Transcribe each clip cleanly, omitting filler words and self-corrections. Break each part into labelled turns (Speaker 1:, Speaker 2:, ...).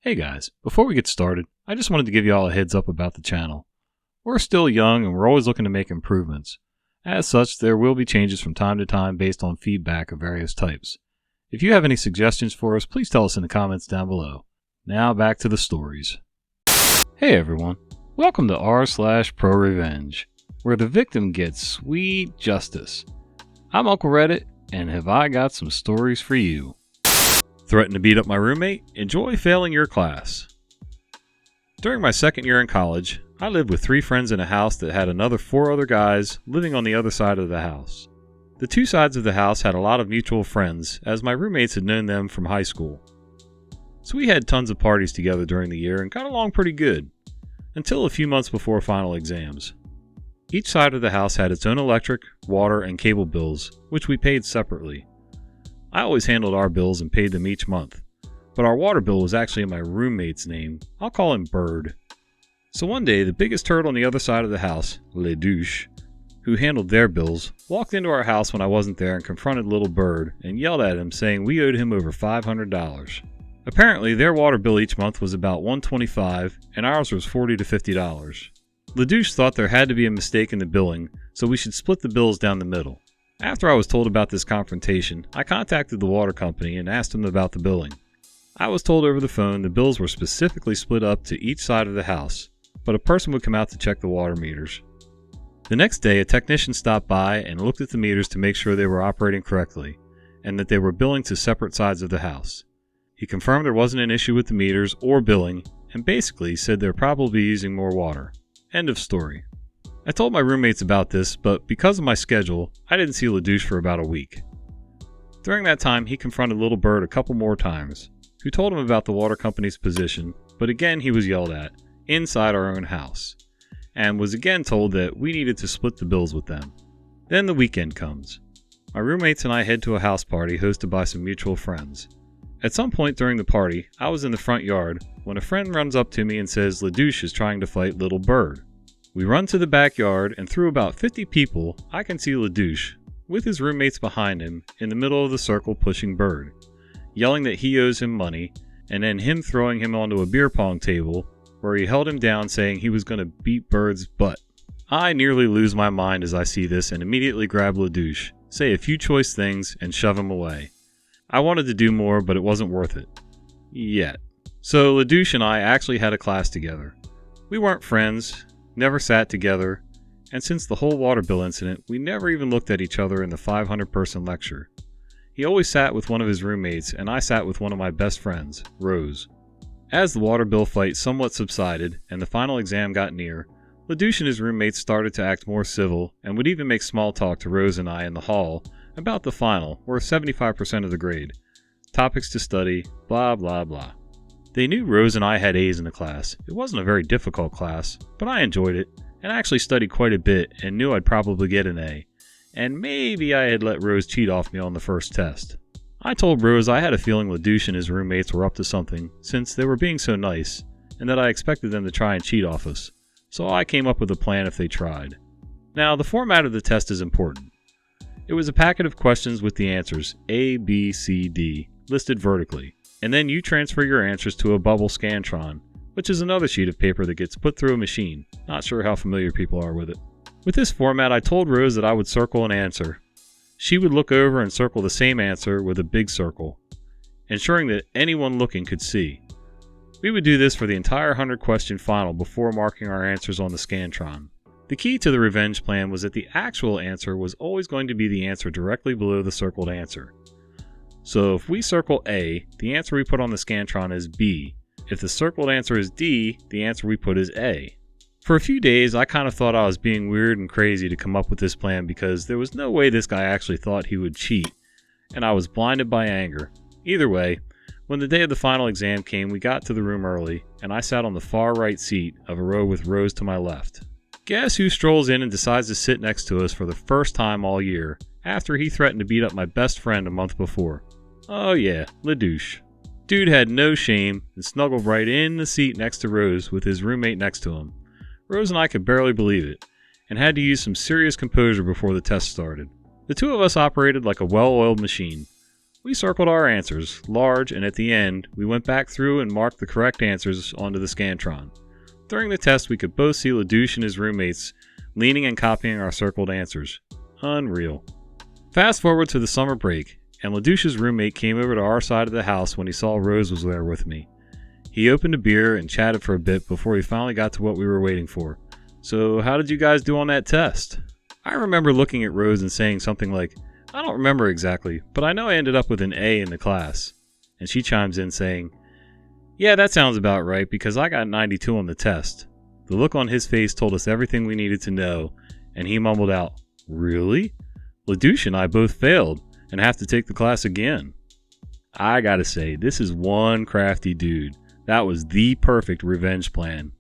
Speaker 1: Hey guys, before we get started, I just wanted to give you all a heads up about the channel. We're still young and we're always looking to make improvements. As such, there will be changes from time to time based on feedback of various types. If you have any suggestions for us, please tell us in the comments down below. Now back to the stories. Hey everyone, welcome to r/prorevenge, where the victim gets sweet justice. I'm Uncle Reddit, and have I got some stories for you. Threaten to beat up my roommate? Enjoy failing your class. During my second year in college, I lived with 3 friends in a house that had another 4 other guys living on the other side of the house. The 2 sides of the house had a lot of mutual friends, as my roommates had known them from high school. So we had tons of parties together during the year and got along pretty good, until a few months before final exams. Each side of the house had its own electric, water, and cable bills, which we paid separately. I always handled our bills and paid them each month, but our water bill was actually in my roommate's name. I'll call him Bird. So one day, the biggest turtle on the other side of the house, Le Douche, who handled their bills, walked into our house when I wasn't there and confronted little Bird and yelled at him saying we owed him over $500. Apparently, their water bill each month was about $125 and ours was $40 to $50. Le Douche thought there had to be a mistake in the billing, so we should split the bills down the middle. After I was told about this confrontation, I contacted the water company and asked them about the billing. I was told over the phone the bills were specifically split up to each side of the house, but a person would come out to check the water meters. The next day, a technician stopped by and looked at the meters to make sure they were operating correctly, and that they were billing to separate sides of the house. He confirmed there wasn't an issue with the meters or billing, and basically said they're probably using more water. End of story. I told my roommates about this, but because of my schedule, I didn't see Le Douche for about a week. During that time, he confronted Little Bird a couple more times, who told him about the water company's position, but again he was yelled at, inside our own house, and was again told that we needed to split the bills with them. Then the weekend comes. My roommates and I head to a house party hosted by some mutual friends. At some point during the party, I was in the front yard when a friend runs up to me and says Le Douche is trying to fight Little Bird. We run to the backyard, and through about 50 people, I can see Le Douche, with his roommates behind him, in the middle of the circle pushing Bird, yelling that he owes him money, and then him throwing him onto a beer pong table, where he held him down saying he was going to beat Bird's butt. I nearly lose my mind as I see this and immediately grab Le Douche, say a few choice things, and shove him away. I wanted to do more, but it wasn't worth it. Yet. So Le Douche and I actually had a class together. We weren't friends, never sat together, and since the whole water bill incident, we never even looked at each other in the 500-person lecture. He always sat with one of his roommates, and I sat with one of my best friends, Rose. As the water bill fight somewhat subsided, and the final exam got near, Le Douche and his roommates started to act more civil, and would even make small talk to Rose and I in the hall about the final, worth 75% of the grade. Topics to study, blah blah blah. They knew Rose and I had A's in the class. It wasn't a very difficult class, but I enjoyed it, and actually studied quite a bit and knew I'd probably get an A. And maybe I had let Rose cheat off me on the first test. I told Rose I had a feeling Le Douche and his roommates were up to something, since they were being so nice, and that I expected them to try and cheat off us, so I came up with a plan if they tried. Now, the format of the test is important. It was a packet of questions with the answers A, B, C, D, listed vertically. And then you transfer your answers to a bubble Scantron, which is another sheet of paper that gets put through a machine. Not sure how familiar people are with it. With this format, I told Rose that I would circle an answer. She would look over and circle the same answer with a big circle, ensuring that anyone looking could see. We would do this for the entire 100-question final before marking our answers on the Scantron. The key to the revenge plan was that the actual answer was always going to be the answer directly below the circled answer. So if we circle A, the answer we put on the Scantron is B. If the circled answer is D, the answer we put is A. For a few days, I kind of thought I was being weird and crazy to come up with this plan because there was no way this guy actually thought he would cheat, and I was blinded by anger. Either way, when the day of the final exam came, we got to the room early, and I sat on the far right seat of a row with Rose to my left. Guess who strolls in and decides to sit next to us for the first time all year, after he threatened to beat up my best friend a month before? Oh yeah, Le Douche. Dude had no shame and snuggled right in the seat next to Rose with his roommate next to him. Rose and I could barely believe it, and had to use some serious composure before the test started. The two of us operated like a well-oiled machine. We circled our answers, large, and at the end, we went back through and marked the correct answers onto the Scantron. During the test, we could both see LaDouche and his roommates leaning and copying our circled answers. Unreal. Fast forward to the summer break, and LaDouche's roommate came over to our side of the house when he saw Rose was there with me. He opened a beer and chatted for a bit before he finally got to what we were waiting for. So, how did you guys do on that test? I remember looking at Rose and saying something like, I don't remember exactly, but I know I ended up with an A in the class. And she chimes in saying, yeah, that sounds about right because I got 92 on the test. The look on his face told us everything we needed to know, and he mumbled out, really? LaDouche and I both failed and have to take the class again. I gotta say, this is one crafty dude. That was the perfect revenge plan.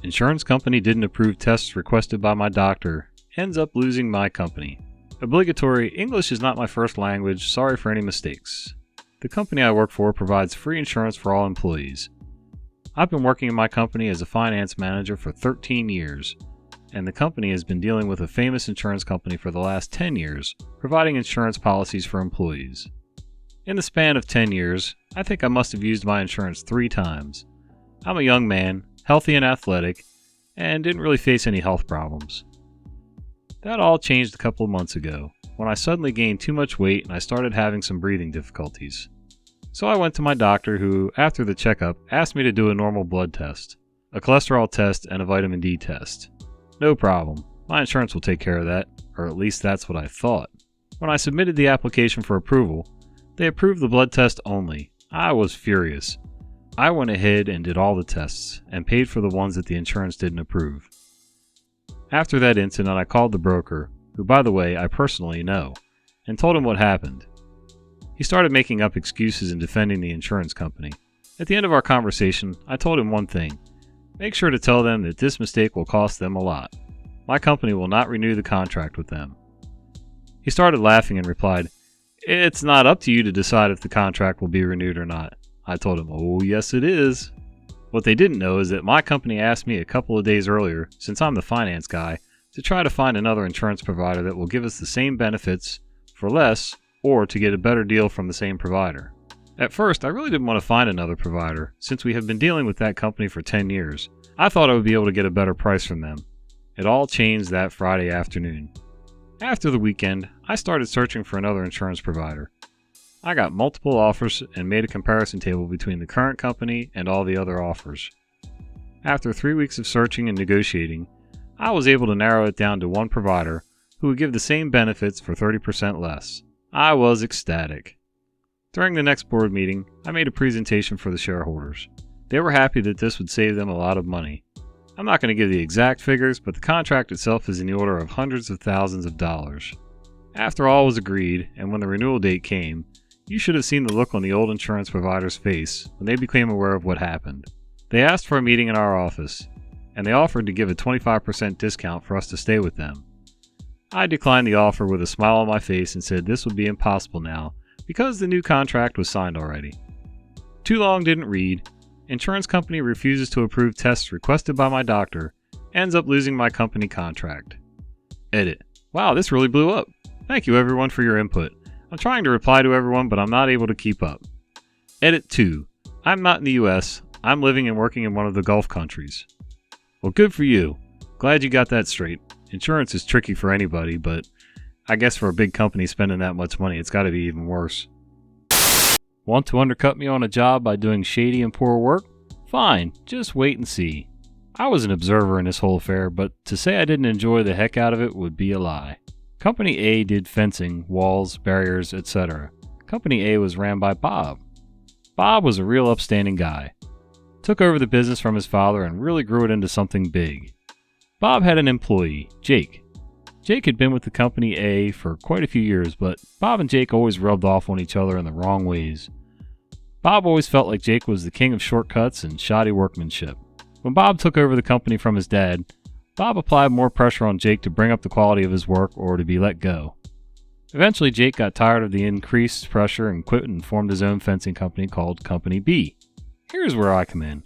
Speaker 1: Insurance company didn't approve tests requested by my doctor. Ends up losing my company. Obligatory, English is not my first language, sorry for any mistakes. The company I work for provides free insurance for all employees. I've been working in my company as a finance manager for 13 years, and the company has been dealing with a famous insurance company for the last 10 years, providing insurance policies for employees. In the span of 10 years, I think I must have used my insurance 3 times. I'm a young man, healthy and athletic, and didn't really face any health problems. That all changed a couple of months ago, when I suddenly gained too much weight and I started having some breathing difficulties. So I went to my doctor who, after the checkup, asked me to do a normal blood test, a cholesterol test, and a vitamin D test. No problem. My insurance will take care of that, or at least that's what I thought. When I submitted the application for approval, they approved the blood test only. I was furious. I went ahead and did all the tests, and paid for the ones that the insurance didn't approve. After that incident, I called the broker, who by the way I personally know, and told him what happened. He started making up excuses and defending the insurance company. At the end of our conversation, I told him one thing. Make sure to tell them that this mistake will cost them a lot. My company will not renew the contract with them. He started laughing and replied, it's not up to you to decide if the contract will be renewed or not. I told him, oh yes it is. What they didn't know is that my company asked me a couple of days earlier, since I'm the finance guy, to try to find another insurance provider that will give us the same benefits for less or to get a better deal from the same provider. At first, I really didn't want to find another provider, since we have been dealing with that company for 10 years. I thought I would be able to get a better price from them. It all changed that Friday afternoon. After the weekend, I started searching for another insurance provider. I got multiple offers and made a comparison table between the current company and all the other offers. After 3 weeks of searching and negotiating, I was able to narrow it down to one provider who would give the same benefits for 30% less. I was ecstatic. During the next board meeting, I made a presentation for the shareholders. They were happy that this would save them a lot of money. I'm not going to give the exact figures, but the contract itself is in the order of hundreds of thousands of dollars. After all was agreed, and when the renewal date came, you should have seen the look on the old insurance provider's face when they became aware of what happened. They asked for a meeting in our office, and they offered to give a 25% discount for us to stay with them. I declined the offer with a smile on my face and said this would be impossible now because the new contract was signed already. Too long didn't read. Insurance company refuses to approve tests requested by my doctor, ends up losing my company contract. Edit. Wow, this really blew up. Thank you everyone for your input. I'm trying to reply to everyone, but I'm not able to keep up. Edit 2. I'm not in the US. I'm living and working in one of the Gulf countries. Well, good for you. Glad you got that straight. Insurance is tricky for anybody, but I guess for a big company spending that much money, it's got to be even worse. Want to undercut me on a job by doing shady and poor work? Fine, just wait and see. I was an observer in this whole affair, but to say I didn't enjoy the heck out of it would be a lie. Company A did fencing, walls, barriers, etc. Company A was ran by Bob. Bob was a real upstanding guy. Took over the business from his father and really grew it into something big. Bob had an employee, Jake. Jake had been with the company A for quite a few years, but Bob and Jake always rubbed off on each other in the wrong ways. Bob always felt like Jake was the king of shortcuts and shoddy workmanship. When Bob took over the company from his dad, Bob applied more pressure on Jake to bring up the quality of his work or to be let go. Eventually, Jake got tired of the increased pressure and quit and formed his own fencing company called Company B. Here's where I come in.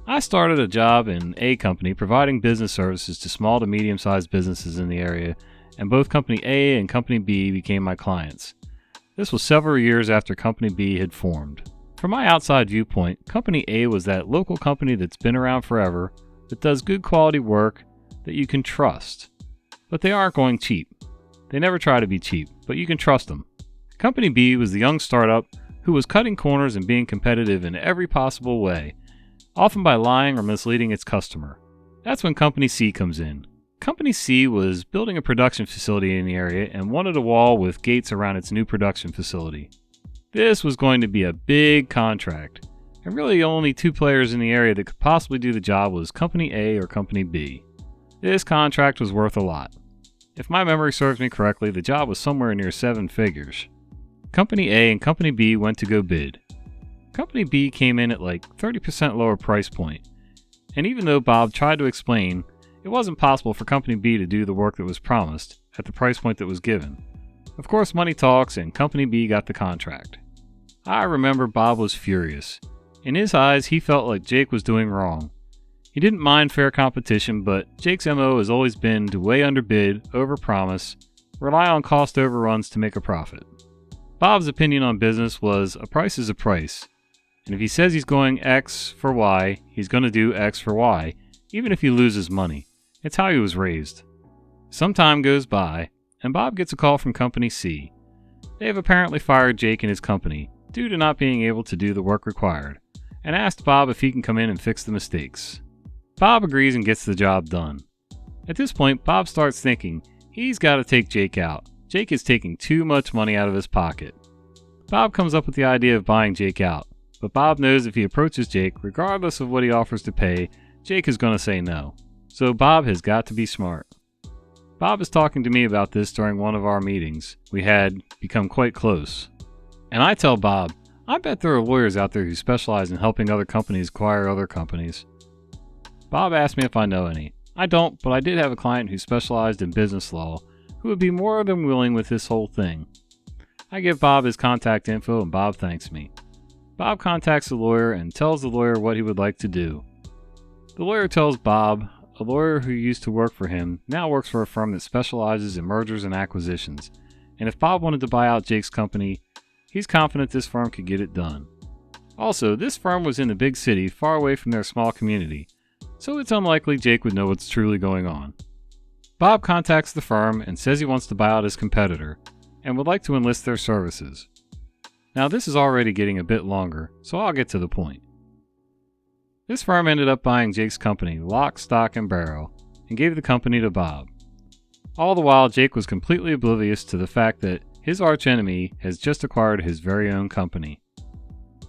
Speaker 1: I started a job in A company providing business services to small to medium-sized businesses in the area, and both Company A and Company B became my clients. This was several years after Company B had formed. From my outside viewpoint, Company A was that local company that's been around forever, that does good quality work, that you can trust. But they aren't going cheap. They never try to be cheap, but you can trust them. Company B was the young startup who was cutting corners and being competitive in every possible way, often by lying or misleading its customer. That's when Company C comes in. Company C was building a production facility in the area and wanted a wall with gates around its new production facility. This was going to be a big contract, and really only two players in the area that could possibly do the job was Company A or Company B. This contract was worth a lot. If my memory serves me correctly, the job was somewhere near 7 figures. Company A and Company B went to go bid. Company B came in at like 30% lower price point, and even though Bob tried to explain, it wasn't possible for Company B to do the work that was promised at the price point that was given. Of course, money talks, and Company B got the contract. I remember Bob was furious. In his eyes, he felt like Jake was doing wrong. He didn't mind fair competition, but Jake's MO has always been to way underbid, overpromise, rely on cost overruns to make a profit. Bob's opinion on business was a price is a price, and if he says he's going X for Y, he's going to do X for Y, even if he loses money. It's how he was raised. Some time goes by, and Bob gets a call from Company C. They have apparently fired Jake and his company due to not being able to do the work required, and asked Bob if he can come in and fix the mistakes. Bob agrees and gets the job done. At this point, Bob starts thinking he's got to take Jake out. Jake is taking too much money out of his pocket. Bob comes up with the idea of buying Jake out, but Bob knows if he approaches Jake, regardless of what he offers to pay, Jake is going to say no. So Bob has got to be smart. Bob is talking to me about this during one of our meetings. We had become quite close. And I tell Bob, I bet there are lawyers out there who specialize in helping other companies acquire other companies. Bob asked me if I know any. I don't, but I did have a client who specialized in business law who would be more than willing with this whole thing. I give Bob his contact info and Bob thanks me. Bob contacts the lawyer and tells the lawyer what he would like to do. The lawyer tells Bob, a lawyer who used to work for him now works for a firm that specializes in mergers and acquisitions, and if Bob wanted to buy out Jake's company, he's confident this firm could get it done. Also, this firm was in a big city far away from their small community, so it's unlikely Jake would know what's truly going on. Bob contacts the firm and says he wants to buy out his competitor, and would like to enlist their services. Now this is already getting a bit longer, so I'll get to the point. This firm ended up buying Jake's company, lock, stock, and barrel, and gave the company to Bob. All the while, Jake was completely oblivious to the fact that his archenemy has just acquired his very own company.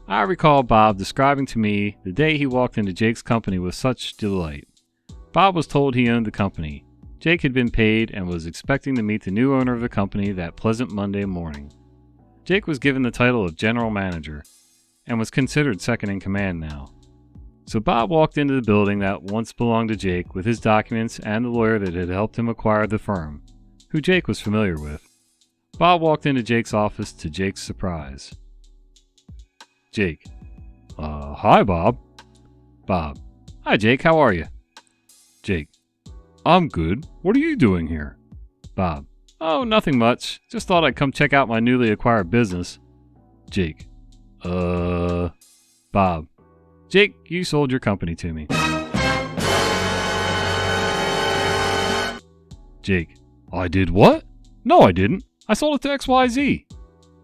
Speaker 1: I recall Bob describing to me the day he walked into Jake's company with such delight. Bob was told he owned the company. Jake had been paid and was expecting to meet the new owner of the company that pleasant Monday morning. Jake was given the title of general manager, and was considered second in command now. So Bob walked into the building that once belonged to Jake with his documents and the lawyer that had helped him acquire the firm, who Jake was familiar with. Bob walked into Jake's office to Jake's surprise. Jake. Hi, Bob. Bob. Hi, Jake. How are you? Jake. I'm good. What are you doing here? Bob. Oh, nothing much. Just thought I'd come check out my newly acquired business. Jake. Bob. Jake, you sold your company to me. Jake. I did what? No, I didn't. I sold it to XYZ.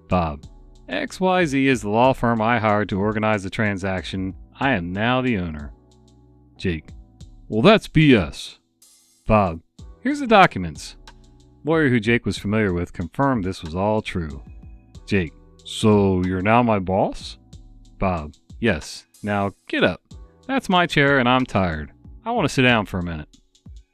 Speaker 1: Bob. XYZ is the law firm I hired to organize the transaction. I am now the owner. Jake. Well, that's BS. Bob. Here's the documents. Lawyer who Jake was familiar with confirmed this was all true. Jake. So you're now my boss? Bob. Yes. Now get up. That's my chair and I'm tired. I want to sit down for a minute.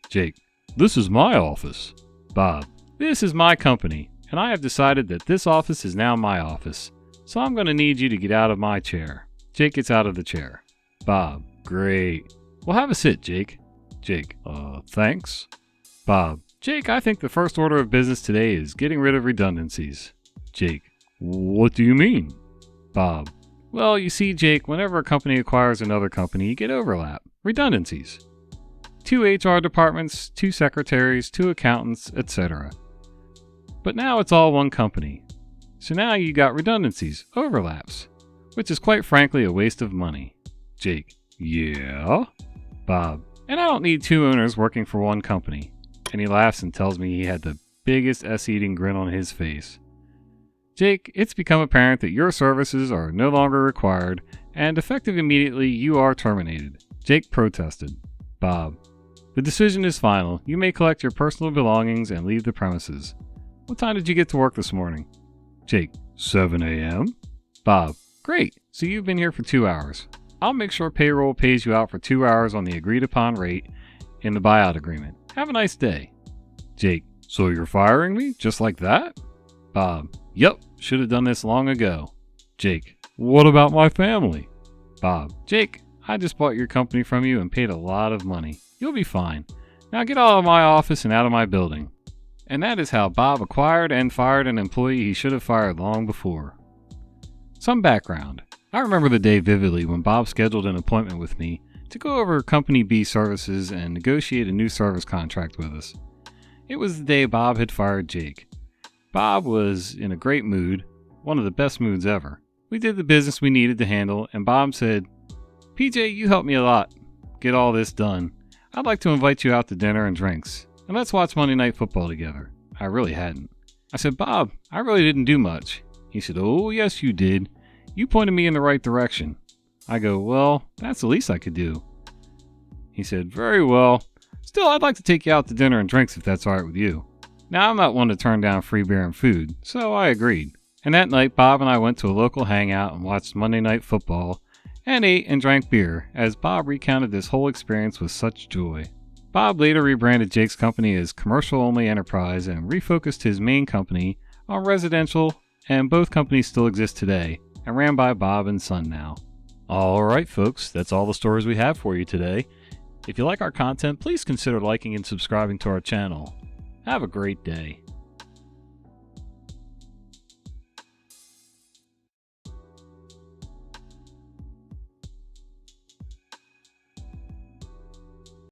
Speaker 1: Jake. This is my office. Bob. This is my company, and I have decided that this office is now my office, so I'm going to need you to get out of my chair. Jake gets out of the chair. Bob. Great. Well, have a sit, Jake. Jake. Thanks. Bob. Jake, I think the first order of business today is getting rid of redundancies. Jake. What do you mean? Bob. Well, you see, Jake, whenever a company acquires another company, you get overlap. Redundancies. 2 HR departments, 2 secretaries, 2 accountants, etc. But now it's all one company. So now you got redundancies, overlaps, which is quite frankly a waste of money. Jake, yeah? Bob, and I don't need two owners working for one company. And he laughs and tells me he had the biggest ass-eating grin on his face. Jake, it's become apparent that your services are no longer required, and effective immediately, you are terminated. Jake protested. Bob, the decision is final. You may collect your personal belongings and leave the premises. What time did you get to work this morning? Jake, 7 a.m. Bob, great. So you've been here for 2 hours. I'll make sure payroll pays you out for 2 hours on the agreed upon rate in the buyout agreement. Have a nice day. Jake, so you're firing me just like that? Bob, yep, should have done this long ago. Jake, what about my family? Bob, Jake, I just bought your company from you and paid a lot of money. You'll be fine. Now get out of my office and out of my building. And that is how Bob acquired and fired an employee he should have fired long before. Some background. I remember the day vividly when Bob scheduled an appointment with me to go over Company B services and negotiate a new service contract with us. It was the day Bob had fired Jake. Bob was in a great mood, one of the best moods ever. We did the business we needed to handle, and Bob said, PJ, you helped me a lot get all this done. I'd like to invite you out to dinner and drinks, and let's watch Monday Night Football together. I really hadn't. I said, Bob, I really didn't do much. He said, oh, yes, you did. You pointed me in the right direction. I go, well, that's the least I could do. He said, very well. Still, I'd like to take you out to dinner and drinks if that's all right with you. Now, I'm not one to turn down free beer and food, so I agreed. And that night, Bob and I went to a local hangout and watched Monday Night Football and ate and drank beer, as Bob recounted this whole experience with such joy. Bob later rebranded Jake's company as Commercial Only Enterprise and refocused his main company on residential, and both companies still exist today and ran by Bob and Son now. Alright folks, that's all the stories we have for you today. If you like our content, please consider liking and subscribing to our channel. Have a great day.